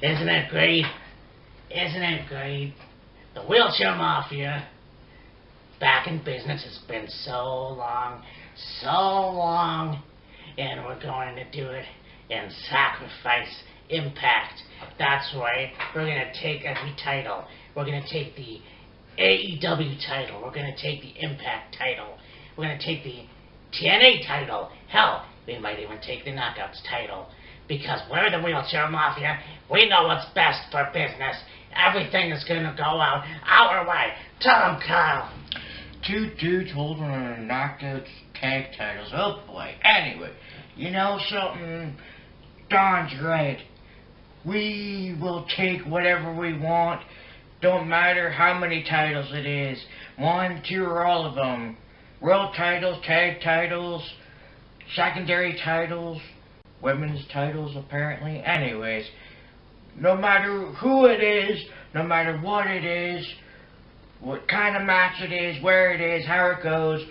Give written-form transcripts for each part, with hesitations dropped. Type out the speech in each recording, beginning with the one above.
Isn't it great? Isn't it great? The Wheelchair Mafia, back in business. It's been so long, and we're going to do it in Sacrifice Impact. That's right. We're going to take every title. We're going to take the AEW title. We're going to take the Impact title. We're going to take the TNA title. Hell, we might even take the Knockouts title. Because we're the Wheelchair Mafia. We know what's best for business. Everything is going to go out our way. Tell them, Kyle. Two dudes holding a Knockouts tag titles. Oh boy. Anyway, you know something? Don's right. We will take whatever we want. Don't matter how many titles it is. 1, 2, or all of them. World titles, tag titles, secondary titles, women's titles apparently. Anyways, no matter who it is, no matter what it is, what kind of match it is, where it is, how it goes,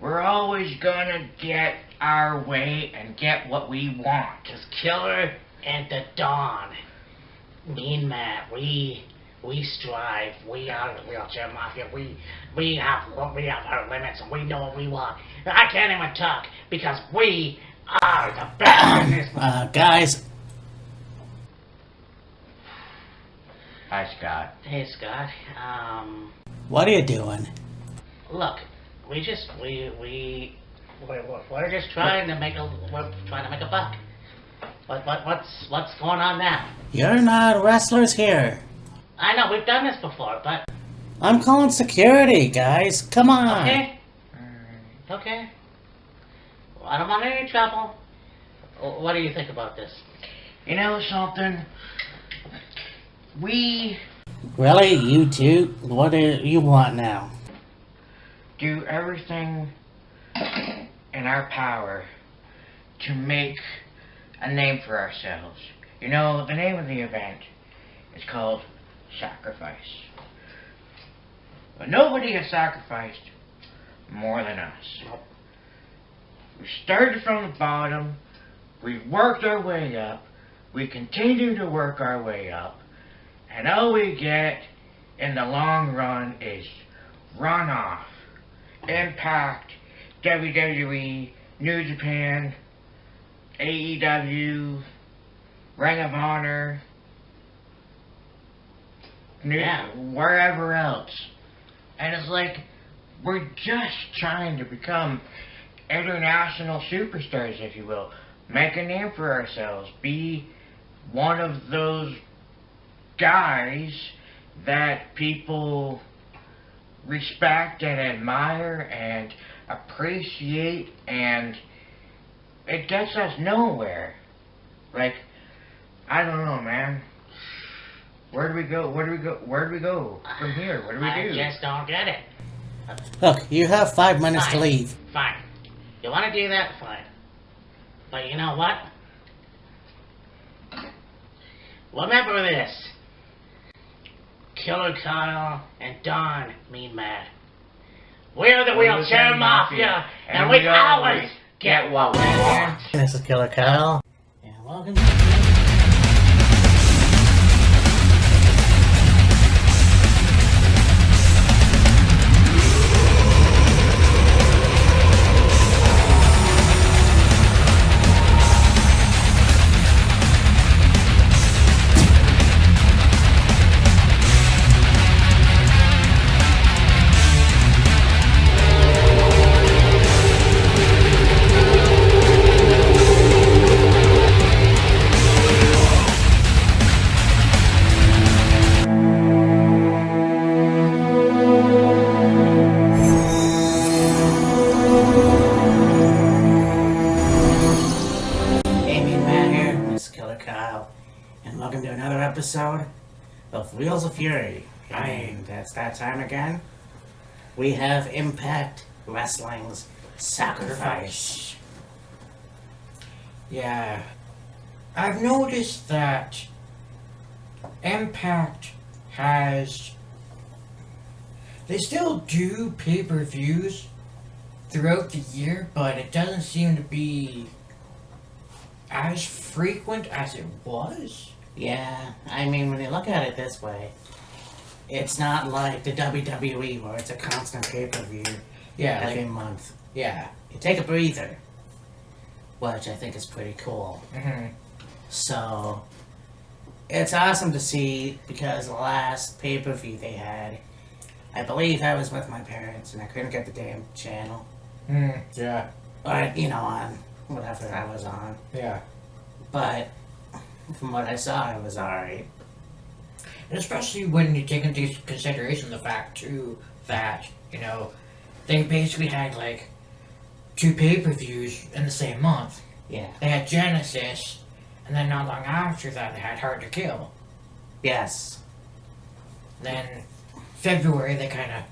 we're always gonna get our way and get what we want. Cause Killer and the Dawn, me and Matt, we strive. We are the Wheelchair Mafia. We have our limits and we know what we want. I can't even talk because we are the best in this. Guys. Hi, Scott. Hey, Scott. What are you doing? Look, we're just trying to make a buck. What's going on now? You're not wrestlers here. I know we've done this before, but I'm calling security, guys. Come on. okay. Okay. Well, I don't want any trouble. What do you think about this? You know something? We Really? You two? What do you want now? do everything in our power to make a name for ourselves. You know, the name of the event is called Sacrifice. But nobody has sacrificed more than us. We started from the bottom, we've worked our way up, we continue to work our way up, and all we get in the long run is runoff. Impact, WWE, New Japan, AEW, Ring of Honor, wherever else. And it's like, we're just trying to become international superstars, if you will. Make a name for ourselves. Be one of those guys that people respect and admire and appreciate, and it gets us nowhere. Like, I don't know, man. Where do we go? Where do we go from here? What do we do? I just don't get it. Look, you have 5 minutes Fine. to leave. Fine. You want to do that? Fine. But you know what? Remember this. Killer Kyle and Don Mean Mad. We're the Wheelchair Mafia, and we always get what we want. This is Killer Kyle. And welcome to... episode of Wheels of Fury. And it's that time again. We have Impact Wrestling's Sacrifice. Yeah. I've noticed that Impact has... They still do pay-per-views throughout the year, but it doesn't seem to be as frequent as it was. Yeah, I mean, when you look at it this way, it's not like the WWE where it's a constant pay-per-view Yeah, every like, month. yeah. You take a breather, which I think is pretty cool. Hmm. So, it's awesome to see because the last pay-per-view they had, I believe I was with my parents and I couldn't get the damn channel. Yeah, Or, you know, on whatever I was on. yeah. But, from what I saw, it was alright. And especially when you take into consideration the fact, too, that, you know, they basically had, like, 2 pay-per-views in the same month. Yeah. They had Genesis, and then not long after that, they had Hard to Kill. Yes. Then, February, they kind of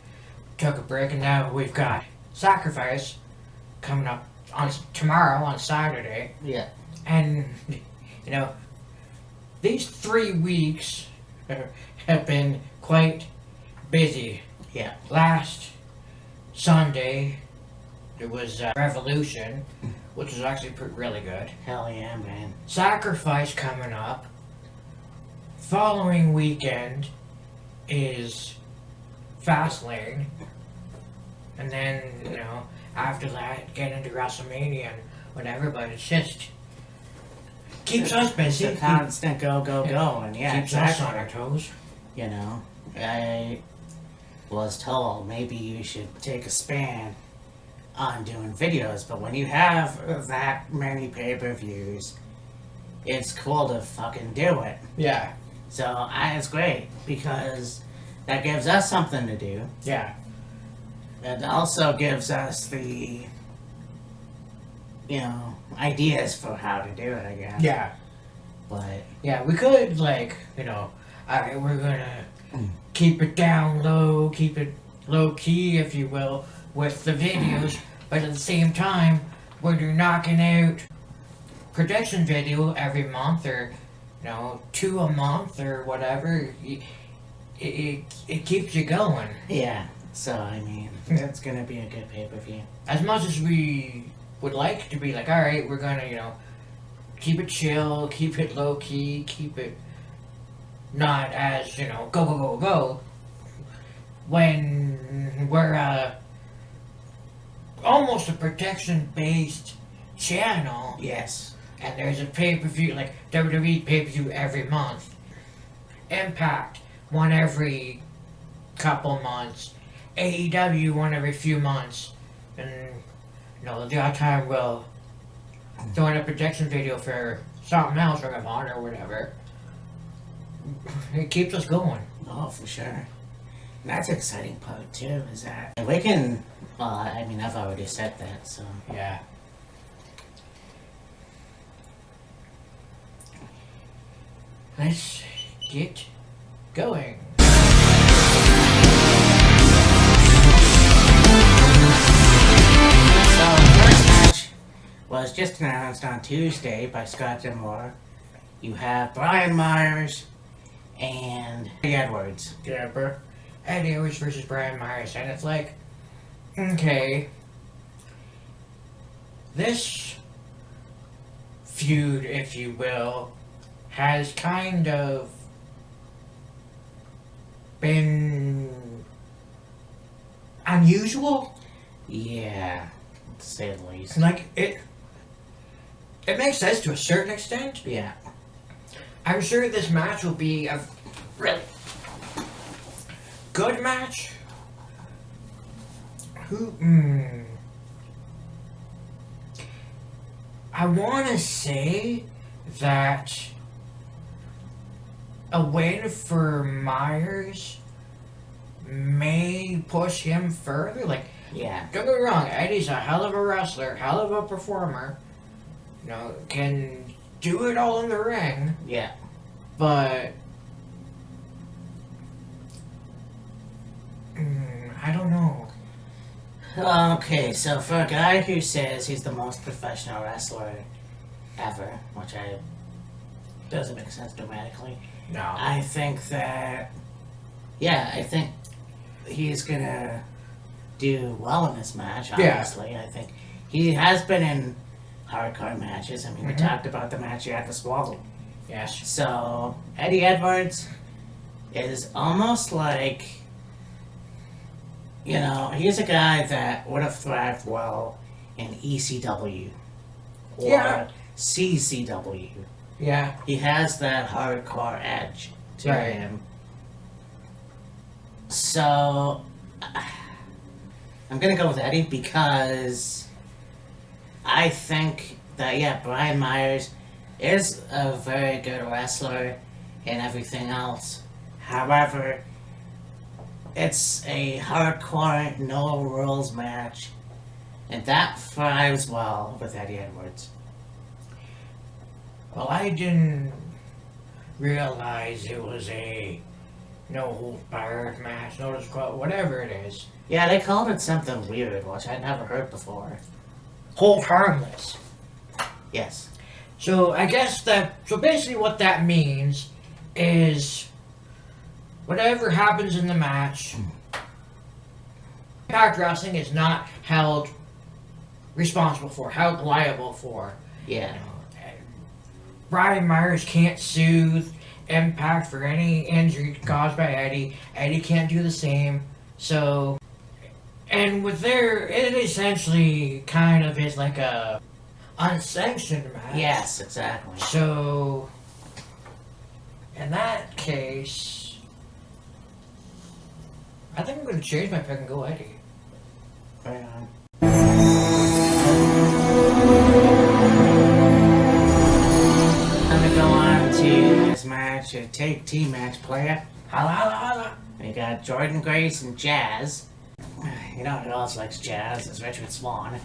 took a break, and now we've got Sacrifice coming up on tomorrow, on Saturday. Yeah. And, you know, these 3 weeks have been quite busy. Yeah. Last Sunday, there was Revolution, which was actually really good. Hell yeah, man. Sacrifice coming up. Following weekend is Fastlane. And then, you know, after that, get into WrestleMania and whatever, but it's just keeps us busy. It's a constant go, and yeah, Keeps us on exactly. our toes. You know, I was told maybe you should take a span on doing videos, but when you have that many pay-per-views, it's cool to fucking do it. Yeah, So it's great because that gives us something to do. yeah, It also gives us the, you know, ideas for how to do it, I guess. yeah. But Yeah, we could, like, you know, alright, we're gonna keep it down low, keep it low key, if you will, with the videos, but at the same time, when you're knocking out production video every month, or, you know, 2 a month, or whatever, it keeps you going. yeah, so I mean, it's gonna be a good pay-per-view. As much as we would like to be like, alright, we're gonna, you know, keep it chill, keep it low key, keep it not as, you know, go, go, go, go. When we're almost a protection based channel, Yes. and there's a pay-per-view, like WWE pay-per-view every month, Impact one every couple months, AEW one every few months, and, you know, the odd time we'll throw in a projection video for something else, Ring of Honor or whatever. It keeps us going. Oh, for sure. And that's the exciting part too, is that we can, well, I mean, I've already said that, so. Yeah. Let's get going. So, first match was just announced on Tuesday by Scott D'Amore. You have Brian Myers and Eddie Edwards. Yeah, bro. Eddie Edwards versus Brian Myers, and it's like, okay, this feud, if you will, has kind of been unusual. Yeah, to say the least. Like, it makes sense to a certain extent. Yeah. I'm sure this match will be a really good match. I want to say that a win for Myers may push him further. Like, Yeah. don't get me wrong, Eddie's a hell of a wrestler, hell of a performer. You know, can do it all in the ring, Yeah. but I don't know. Okay, so for a guy who says he's the most professional wrestler ever, which doesn't make sense dramatically, No. I think that, yeah, I think he's gonna do well in this match, Yeah. obviously. I think he has been in hardcore matches. I mean, we Mhm. talked about the match you had to swallow. Yes. So, Eddie Edwards is almost like, you know, he's a guy that would have thrived well in ECW or Yeah. CCW. Yeah. He has that hardcore edge to Right. him. So, I'm gonna go with Eddie because I think that, yeah, Brian Myers is a very good wrestler and everything else. However, it's a hardcore, no rules match, and that thrives well with Eddie Edwards. Well, I didn't realize it was a no holds barred match, no disqual, whatever it is. Yeah, they called it something weird, which I'd never heard before. Hold harmless. Yes. So I guess so basically what that means is whatever happens in the match, Impact Wrestling is not held responsible for, held liable for. Yeah. Brian Myers can't soothe Impact for any injury caused by Eddie. Eddie can't do the same. So, and with it essentially kind of is like a unsanctioned match. Yes, exactly. So, in that case, I think I'm going to change my pick and go Eddie. Right on. I'm gonna go on to this match, a take team match player. Holla, holla, holla. We got Jordan Grace and Jazz. You know who else likes Jazz? It's Richard Swan.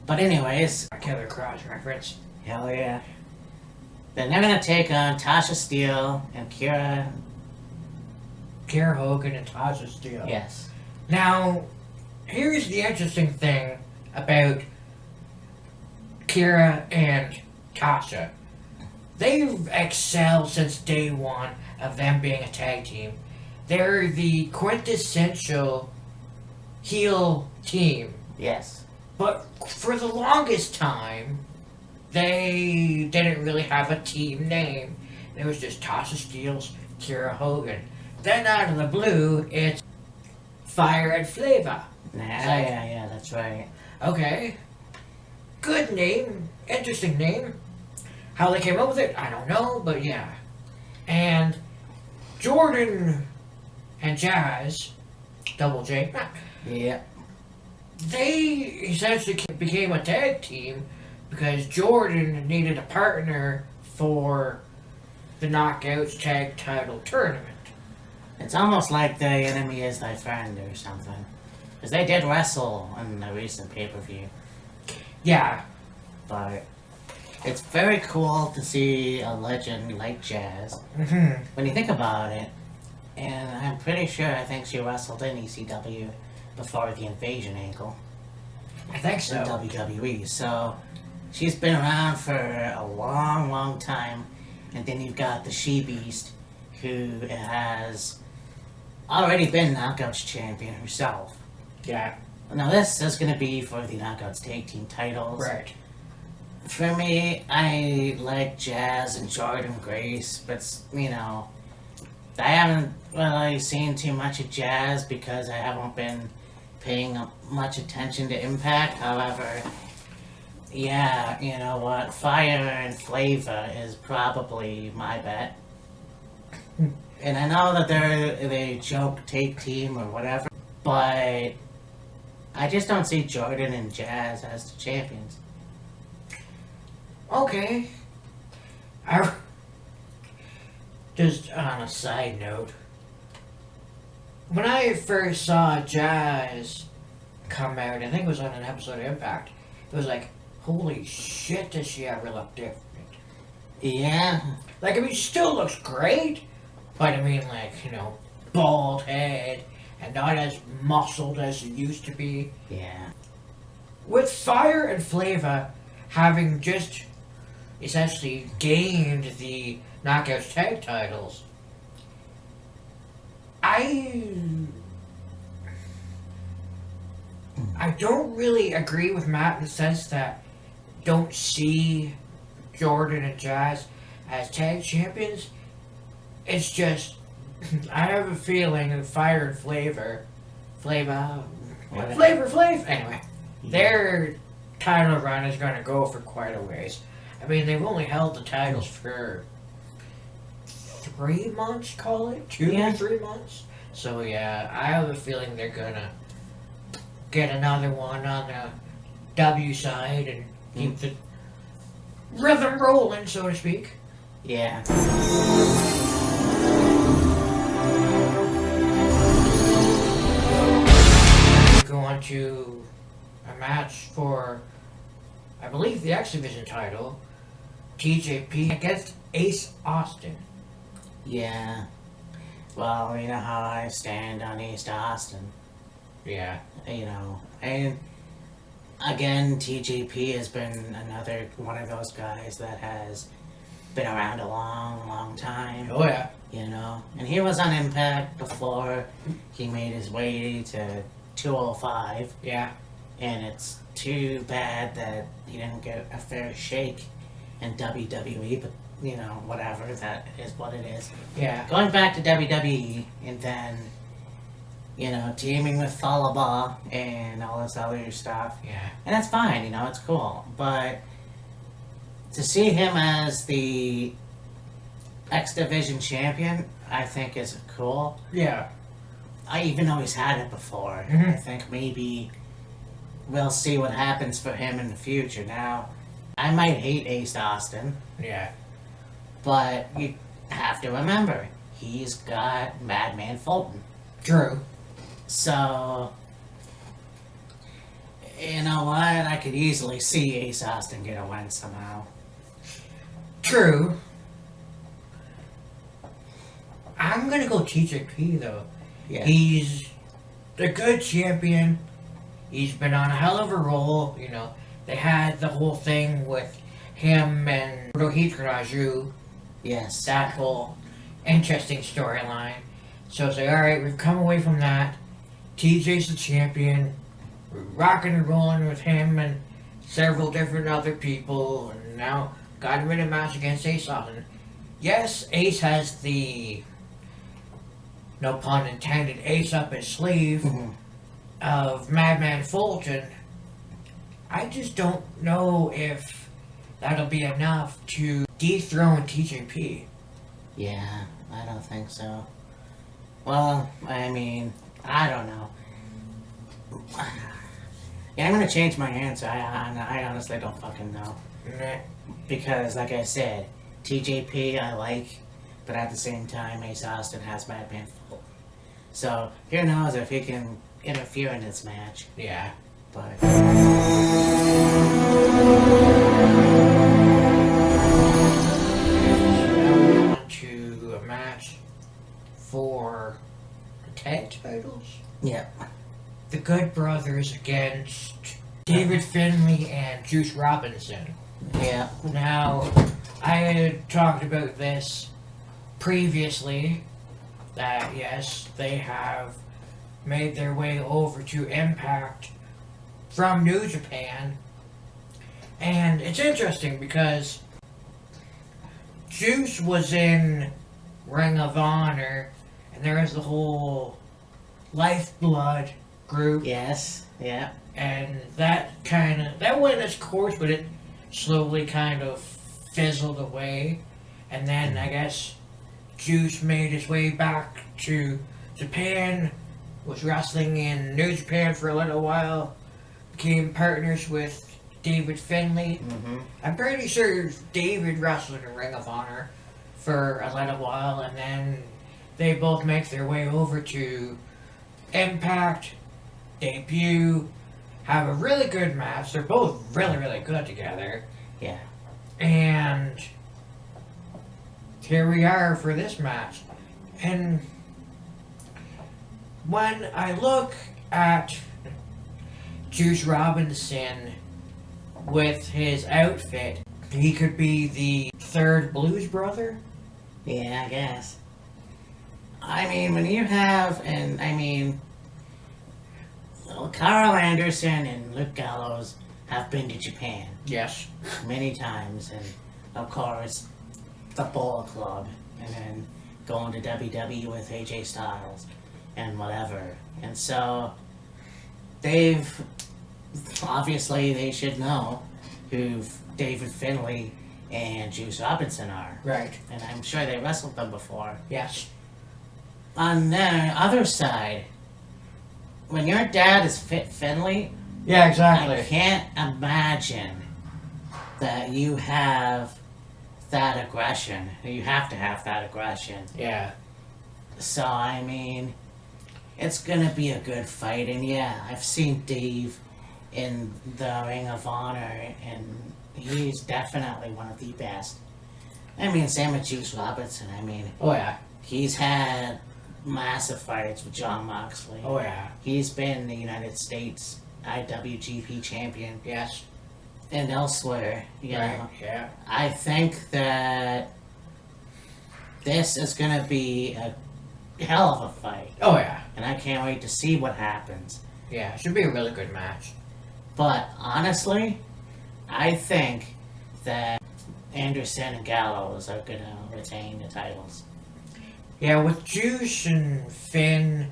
But anyways, A Killer Cross reference. hell yeah. Then they're gonna take on Tasha Steele and Kira. Kara Hogan and Tasha Steele. Yes. Now, here's the interesting thing about Kira and Tasha. They've excelled since day one of them being a tag team. They're the quintessential heel team. Yes. But for the longest time, they didn't really have a team name. It was just Tasha Steele's Kira Hogan. Then out of the blue, it's Fire and Flavor. Yeah, that's right. Okay. Good name. Interesting name. How they came up with it, I don't know, but yeah. And Jordan and Jazz, Double J, Yeah. they essentially became a tag team because Jordan needed a partner for the Knockouts Tag Title Tournament. It's almost like the enemy is thy friend or something. Because they did wrestle in the recent pay-per-view. Yeah, But it's very cool to see a legend like Jazz. hmm When you think about it, and I'm pretty sure I think she wrestled in ECW before the Invasion angle I think in so. WWE. So she's been around for a long, long time. And then you've got the She-Beast, who has already been Knockouts champion herself. Yeah, Now this is going to be for the Knockouts tag team titles. right. For me, I like Jazz and Jordan Grace, but, you know, I haven't really seen too much of Jazz because I haven't been paying much attention to Impact. However, yeah, you know what, Fire and Flavor is probably my bet. And I know that they're a joke take team or whatever, but I just don't see Jordan and Jazz as the champions. Okay. Just on a side note, when I first saw Jazz come out, I think it was on an episode of Impact, it was like, holy shit, does she ever look different? Yeah, Like, I mean, she still looks great, but I mean, like, you know, bald head and not as muscled as it used to be. yeah. With Fire and Flavor having just essentially gained the Knockouts tag titles, I don't really agree with Matt in the sense that don't see Jordan and Jazz as tag champions. It's just, I have a feeling that Fire and Flavor, anyway, their title run is going to go for quite a ways. I mean, they've only held the titles for 3 months, call it? 2 Yeah. or 3 months? So yeah, I have a feeling they're going to get another one on the W side and keep the rhythm rolling, so to speak. Yeah. Go on to a match for, I believe, the X Division title, TJP against Ace Austin. Yeah. Well, you know how I stand on East Austin. Yeah. You know, and again, TJP has been another one of those guys that has been around a long, long time. Oh yeah. You know, and he was on Impact before he made his way to 205, Yeah. and it's too bad that he didn't get a fair shake in WWE, but you know, whatever, that is what it is. Yeah. Going back to WWE, and then, you know, teaming with Falaba and all this other stuff, Yeah. and that's fine, you know, it's cool, but to see him as the X Division champion, I think is cool. Yeah. Even though he's had it before, Mhm. I think maybe we'll see what happens for him in the future. Now, I might hate Ace Austin, Yeah. but you have to remember, he's got Madman Fulton. True. So, you know what? I could easily see Ace Austin get a win somehow. True. I'm gonna go TJP though. Yeah. He's a good champion. He's been on a hell of a roll. You know, they had the whole thing with him and Rohit Raju. Yes. That whole interesting storyline. So it's like, alright, we've come away from that. TJ's the champion. We're rocking and rolling with him and several different other people. And now got him in a match against Ace Austin. Yes, Ace has the, no pun intended, ace up his sleeve Mhm. of Madman Fulton. I just don't know if that'll be enough to dethrone TJP. Yeah, I don't think so. Well, I mean, I don't know. Yeah, I'm gonna change my answer. I honestly don't fucking know. Meh. Because, like I said, TJP I like, but at the same time, Ace Austin has Madman Fulton. So, who knows if he can interfere in this match. Yeah. But On to a match for the tag titles. yeah, The Good Brothers against David Finlay and Juice Robinson. yeah, Now, I had talked about this previously, that yes, they have made their way over to Impact from New Japan. And it's interesting because Juice was in Ring of Honor, and there was the whole Lifeblood group, yes, yeah, and that went its course, but it slowly kind of fizzled away. And then I guess Juice made his way back to Japan, was wrestling in New Japan for a little while, became partners with David Finlay. mm-hmm. I'm pretty sure David wrestled in Ring of Honor for a little while, and then they both make their way over to Impact, debut, have a really good match. They're both really, really good together. Yeah. And here we are for this match. And when I look at Juice Robinson with his outfit, he could be the third Blues Brother. Yeah, I guess. I mean, when you have, well, Carl Anderson and Luke Gallows have been to Japan Yes. many times, and of course, the Bullet Club, and then going to WWE with AJ Styles, and whatever. And so, obviously they should know who David Finlay and Juice Robinson are. Right. And I'm sure they wrestled them before. Yes. On the other side, when your dad is Finlay, Yeah, I exactly. can't imagine that you have that aggression. You have to have that aggression. Yeah. So, I mean, it's gonna be a good fight. And yeah, I've seen Dave in the Ring of Honor, and he's definitely one of the best. I mean, same with Juice Robinson. I mean, Oh yeah. he's had massive fights with John Moxley. Oh yeah. He's been the United States IWGP champion Yes. and elsewhere, you Right. know. Yeah. I think that this is gonna be a hell of a fight, Oh yeah. and I can't wait to see what happens. Yeah. It should be a really good match. But honestly, I think that Anderson and Gallows are gonna retain the titles. Yeah, with Juice and Finn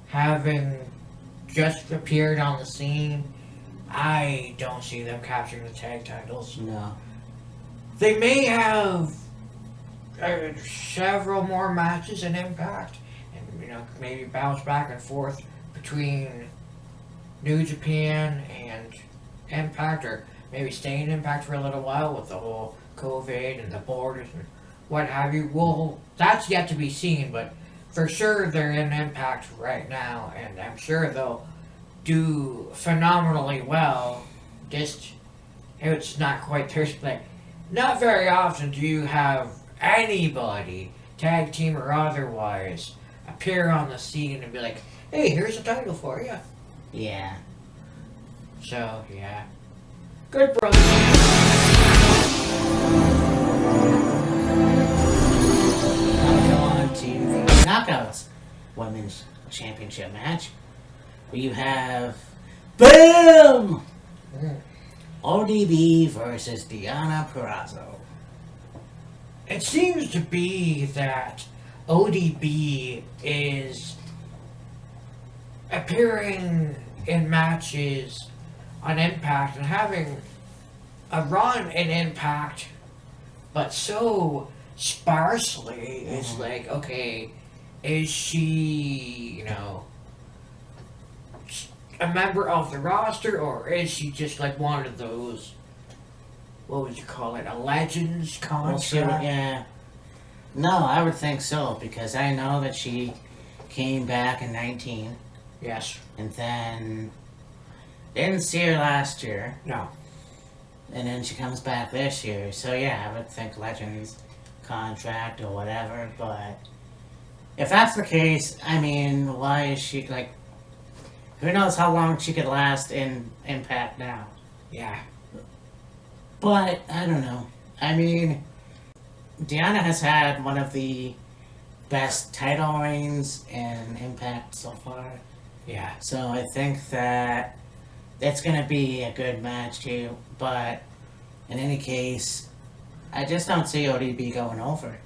having just appeared on the scene, I don't see them capturing the tag titles. No. They may have several more matches in Impact, and maybe bounce back and forth between New Japan and Impact, or maybe stay in Impact for a little while with the whole COVID and the borders and what have you. Well, that's yet to be seen, but for sure they're in Impact right now, and I'm sure they'll do phenomenally well. Just, it's not quite Thursday. Like, not very often do you have anybody, tag team or otherwise, appear on the scene and be like, hey, here's a title for you. Yeah. So, yeah. Good, brother. Now go on to the Knockouts Women's Championship match, where you have BAM! ODB versus Deonna Purrazzo. It seems to be that ODB is appearing in matches on Impact and having a run in Impact, but so sparsely. It's like, okay, is she, a member of the roster, or is she just like one of those, what would you call it, a Legends Well, contract? yeah. No, I would think so, because I know that she came back in 19, Yes. and then didn't see her last year, No. and then she comes back this year. So yeah, I would think Legends contract or whatever, but if that's the case, I mean, why is she, like, who knows how long she could last in Impact now. Yeah. But, I don't know. I mean, Deonna has had one of the best title reigns in Impact so far. Yeah. So I think that it's going to be a good match too. But in any case, I just don't see ODB going over.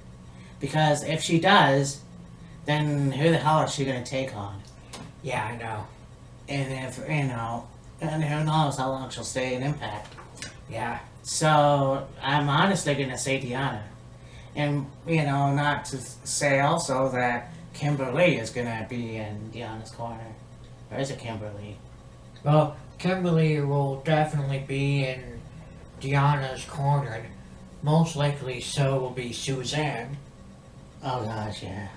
Because if she does, then who the hell is she going to take on? Yeah, I know. And if, and who knows how long she'll stay in Impact. Yeah. So I'm honestly going to say Deonna. And, not to say also that Kimberly is going to be in Deonna's corner. Or is it Kimberly? Well, Kimberly will definitely be in Deonna's corner, and most likely so will be Suzanne. Oh gosh, yeah.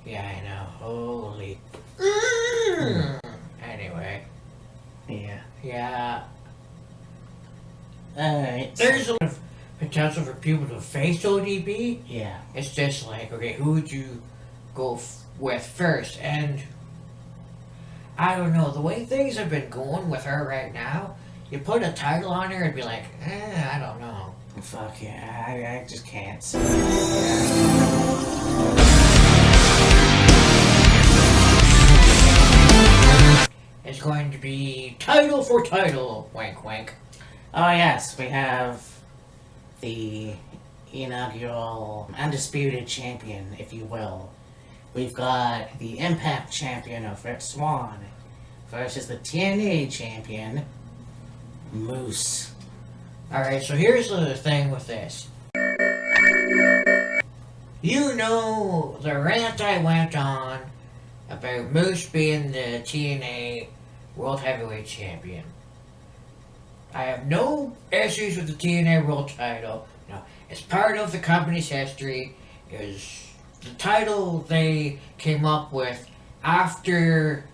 Yeah, I know. Holy. Anyway. Yeah. Yeah. Alright. There's a lot of potential for people to face ODB. Yeah. It's just like, okay, who would you go with first? And I don't know, the way things have been going with her right now, you put a title on her and be like, I don't know. Fuck yeah, I just can't see. It's going to be title for title. Wink, wink. Oh yes, we have the inaugural undisputed champion, if you will. We've got the Impact champion of Rich Swann versus the TNA champion, Moose. Alright, so here's the thing with this. You know the rant I went on about Moose being the TNA World Heavyweight Champion. I have no issues with the TNA World title. No, it's part of the company's history. It was the title they came up with after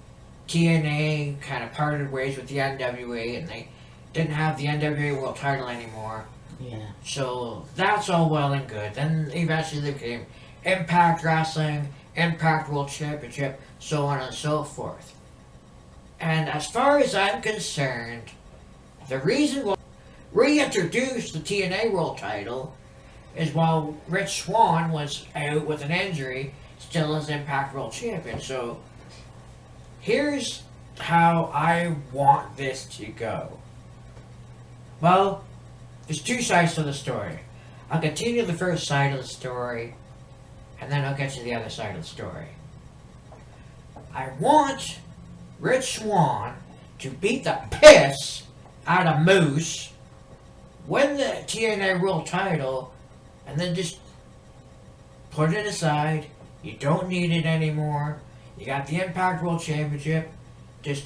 TNA kind of parted ways with the NWA and they didn't have the NWA World title anymore. Yeah. So that's all well and good. Then eventually they became Impact Wrestling, Impact World Championship, so on and so forth. And as far as I'm concerned, the reason why reintroduced the TNA World title is while Rich Swann was out with an injury, still as Impact World Champion. So here's how I want this to go. Well, there's two sides to the story. I'll continue the first side of the story, and then I'll get to the other side of the story. I want Rich Swann to beat the piss out of Moose, win the TNA World title, and then just put it aside. You don't need it anymore. You got the Impact World Championship. Just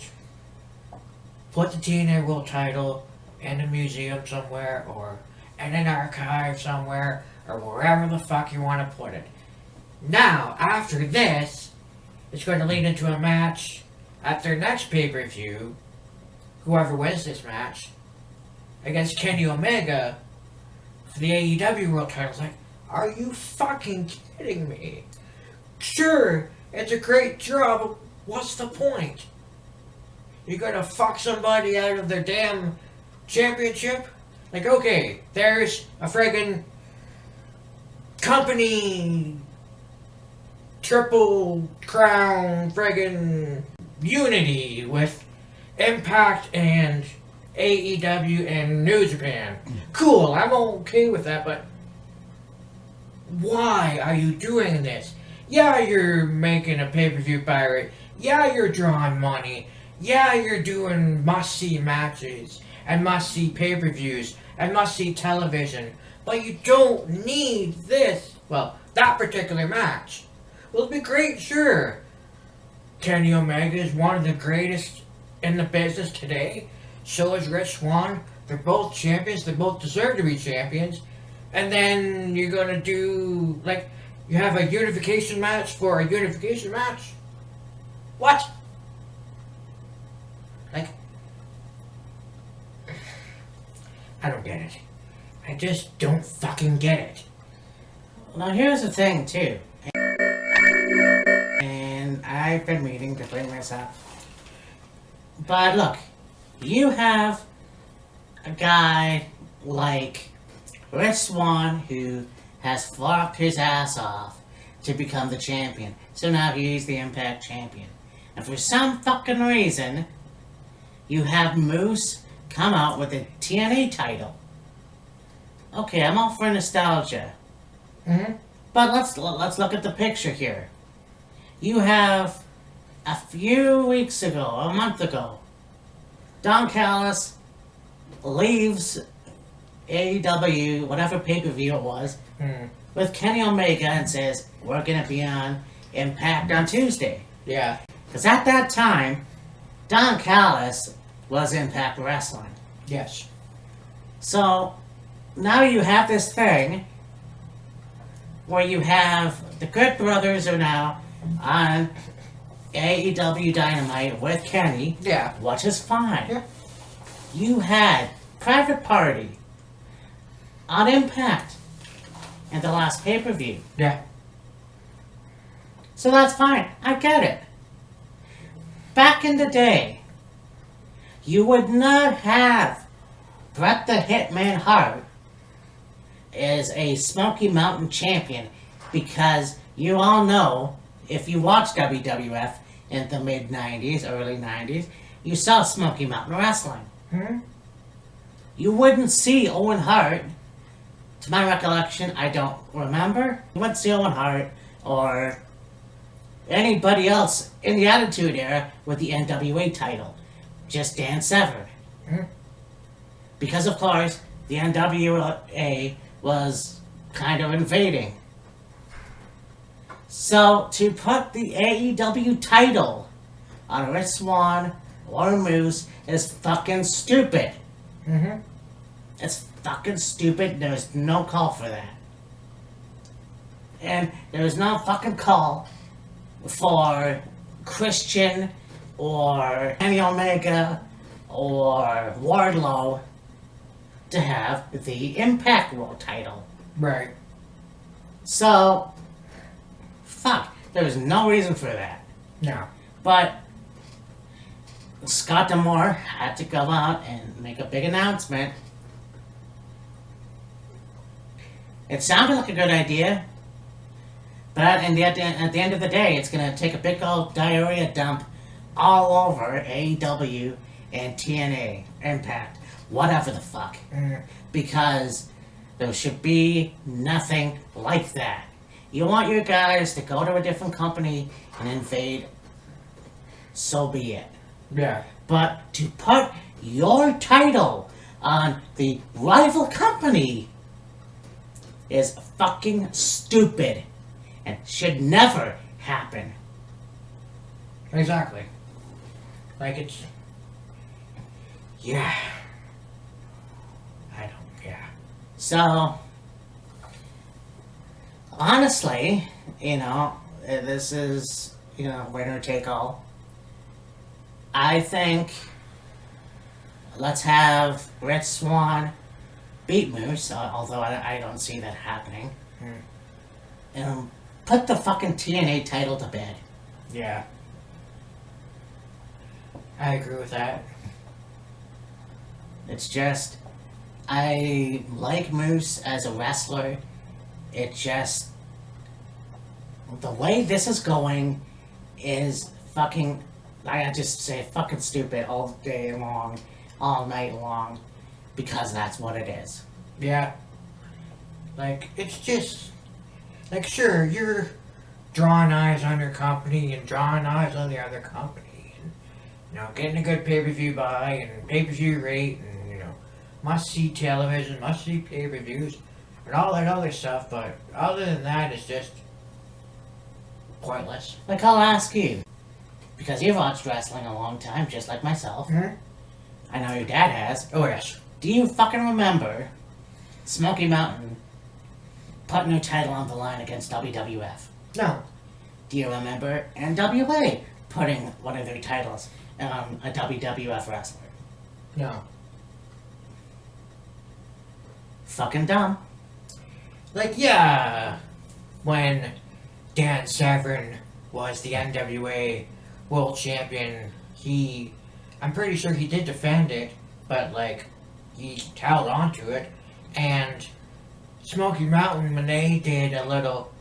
put the TNA World title in a museum somewhere, or in an archive somewhere, or wherever the fuck you want to put it. Now, after this, it's going to lead into a match at their next pay-per-view, whoever wins this match, against Kenny Omega for the AEW World title. It's like, are you fucking kidding me? Sure, it's a great draw, but what's the point? You're gonna fuck somebody out of their damn championship? Like, okay, there's a friggin' company triple crown friggin' unity with Impact and AEW and New Japan. Cool, I'm okay with that, but why are you doing this? Yeah, you're making a pay-per-view pirate. Yeah, you're drawing money. Yeah, you're doing must-see matches and must-see pay-per-views and must-see television. But you don't need this. Well, that particular match. Will it be great? Sure. Kenny Omega is one of the greatest in the business today. So is Rich Swann. They're both champions. They both deserve to be champions. And then you're going to do, like, you have a unification match for a unification match? What? Like, I don't get it. I just don't fucking get it. Now here's the thing too, and I've been meaning to bring this up, but look, you have a guy like Rich Swann who has fought his ass off to become the champion, so now he's the Impact champion, and for some fucking reason, you have Moose come out with a TNA title. Okay, I'm all for nostalgia. Mm-hmm. But let's look at the picture here. You have a few weeks ago, a month ago, Don Callis leaves AEW, whatever pay-per-view it was, with Kenny Omega and says, we're gonna be on Impact on Tuesday. Yeah. Because at that time, Don Callis was Impact Wrestling. Yes. So, now you have this thing where you have the Good Brothers are now on AEW Dynamite with Kenny. Yeah. Which is fine. Yeah. You had Private Party on Impact in the last pay-per-view. Yeah. So that's fine. I get it. Back in the day, you would not have Bret the Hitman Hart as a Smoky Mountain champion because you all know, if you watched WWF in the mid-90s, early 90s, you saw Smoky Mountain Wrestling. Hmm? You wouldn't see Owen Hart. To my recollection, I don't remember. You wouldn't see Owen Hart or anybody else in the Attitude Era with the NWA title. Just Dan Severn. Hmm? Because, of course, the NWA was kind of invading. So, to put the AEW title on Rich Swann or Moose is fucking stupid. Mm-hmm. It's fucking stupid. There's no call for that. And there's no fucking call for Christian or Kenny Omega or Wardlow to have the Impact World title. Right. So, fuck. There's no reason for that. No. But Scott D'Amore had to go out and make a big announcement. It sounded like a good idea, but at the end of the day, it's going to take a big old diarrhea dump all over AEW and TNA, Impact, whatever the fuck. Because there should be nothing like that. You want your guys to go to a different company and invade, so be it. Yeah. But to put your title on the rival company is fucking stupid and should never happen. Exactly. Like it's... Yeah. Yeah. So, honestly, this is, winner take all. I think let's have Rich Swann beat Moose, although I don't see that happening. And put the fucking TNA title to bed. Yeah. I agree with that. It's just, I like Moose as a wrestler. It just, the way this is going is fucking, I just say fucking stupid all day long, all night long, because that's what it is. Yeah. Like, it's just... Like, sure, you're drawing eyes on your company and drawing eyes on the other company. And, getting a good pay-per-view buy and pay-per-view rate and, must-see television, must-see pay-per-views, and all that other stuff. But other than that, it's just pointless. Like, I'll ask you, because you've watched wrestling a long time, just like myself. Mm-hmm. I know your dad has. Oh, yes. Do you fucking remember Smoky Mountain putting their title on the line against WWF? No. Do you remember NWA putting one of their titles on a WWF wrestler? No. Fucking dumb. Like, yeah, when Dan Severn was the NWA World Champion, I'm pretty sure he did defend it, but, like, he held on to it, and Smoky Mountain, when they did a little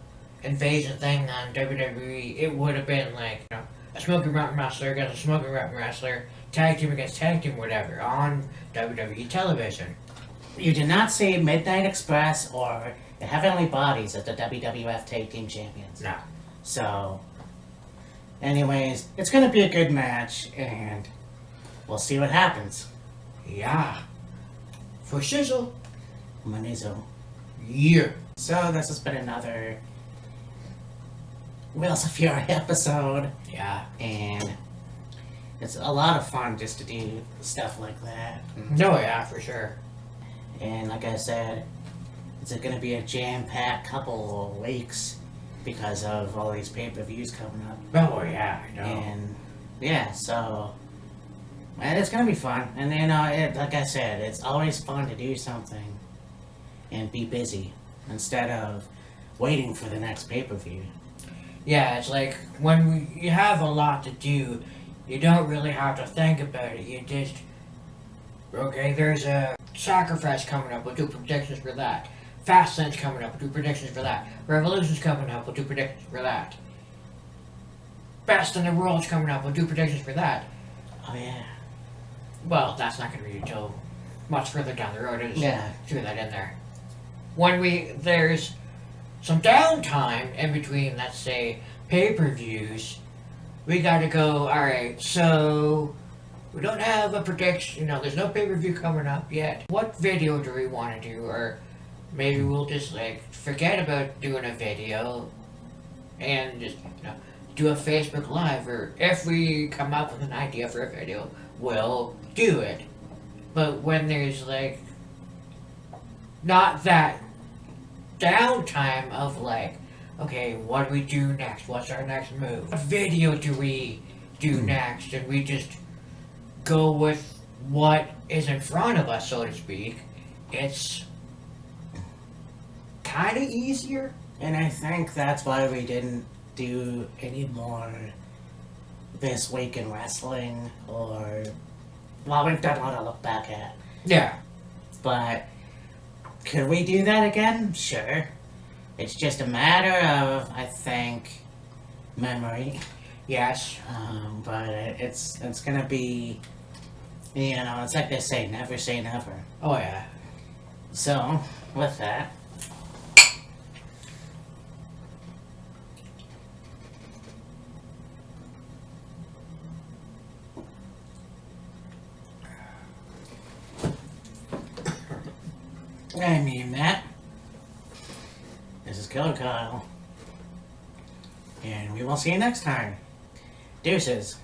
invasion thing on WWE, it would have been, like, a Smoky Mountain wrestler against a Smoky Mountain wrestler, tag team against tag team, whatever, on WWE television. You did not see Midnight Express or the Heavenly Bodies as the WWF Tag Team Champions. No. So, anyways, it's going to be a good match, and we'll see what happens. Yeah. For shizzle. Manizo. Yeah. So, this has been another Wheels of Fury episode, Yeah. and it's a lot of fun just to do stuff like that. No, yeah, for sure. And like I said, it's going to be a jam-packed couple of weeks because of all these pay-per-views coming up. Oh, yeah, I know. And yeah, so and it's going to be fun. And like I said, it's always fun to do something and be busy instead of waiting for the next pay-per-view. Yeah, it's like when you have a lot to do, you don't really have to think about it. You just, okay, there's a Sacrifice coming up, we'll do predictions for that. Fastlane's coming up, we'll do predictions for that. Revolution's coming up, we'll do predictions for that. Best in the World's coming up, we'll do predictions for that. Oh yeah. Well, that's not going to be until much further down the road. I just Yeah. threw that in there. When there's some downtime in between, let's say, pay-per-views, we gotta go, alright, so we don't have a prediction, there's no pay-per-view coming up yet. What video do we want to do? Or maybe we'll just, forget about doing a video and just, do a Facebook Live. Or if we come up with an idea for a video, we'll do it. But when there's, not that downtime of, okay, what do we do next? What's our next move? What video do we do next? And we just go with what is in front of us, so to speak. It's kind of easier. And I think that's why we didn't do any more This Week in Wrestling, or, well, we've done a lot to look back at. Yeah. But could we do that again? Sure. It's just a matter of, I think, memory. Yes. But it's gonna be, it's like they say never. Oh, yeah. So, with that, I mean that. This is Killer Kyle. And we will see you next time. Deuces.